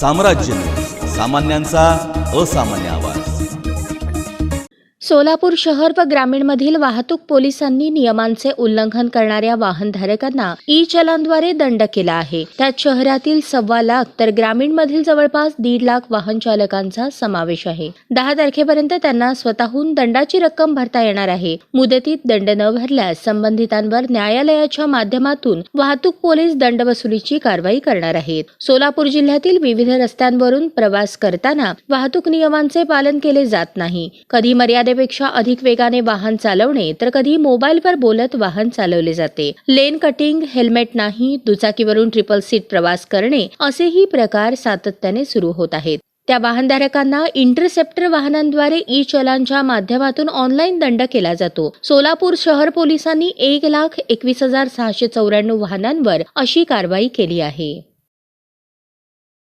साम्राज्य न्यूज, सामान्यांचा असामान्य आवाज। सोलापूर शहर व ग्रामीणमधील वाहतूक पोलिसांनी नियमांचे उल्लंघन करणाऱ्या वाहनधारकांना ई चलानद्वारे दंड केला आहे। त्यात शहरातील 1.25 लाख तर ग्रामीणमधील जवळपास 1.5 लाख वाहन चालकांचा समावेश आहे। 10 तारखेपर्यंत त्यांना स्वतःहून दंडाची रक्कम भरता येणार आहे। मुदतीत दंड न भरल्यास संबंधितांवर न्यायालयाच्या माध्यमातून वाहतूक पोलीस दंड वसुलीची कारवाई करणार आहेत। सोलापूर जिल्ह्यातील विविध रस्त्यांवरून प्रवास करताना वाहतूक नियमांचे पालन केले जात नाही। कधी मर्यादेपेक्षा अधिक वेगाने वाहन चालवणे तर कधी मोबाईलवर बोलत वाहन चालवले जाते। लेन कटिंग, हेल्मेट नाही, दुचाकीवरून ट्रिपल सीट प्रवास करणे असेही प्रकार सातत्याने सुरू होत आहेत। त्या वाहनधारकांना इंटरसेप्टर वाहनांद्वारे ई चलानच्या माध्यमातून ऑनलाईन दंड केला जातो। सोलापूर शहर पोलिसांनी 1,21,694 वाहनांवर अशी कारवाई केली आहे।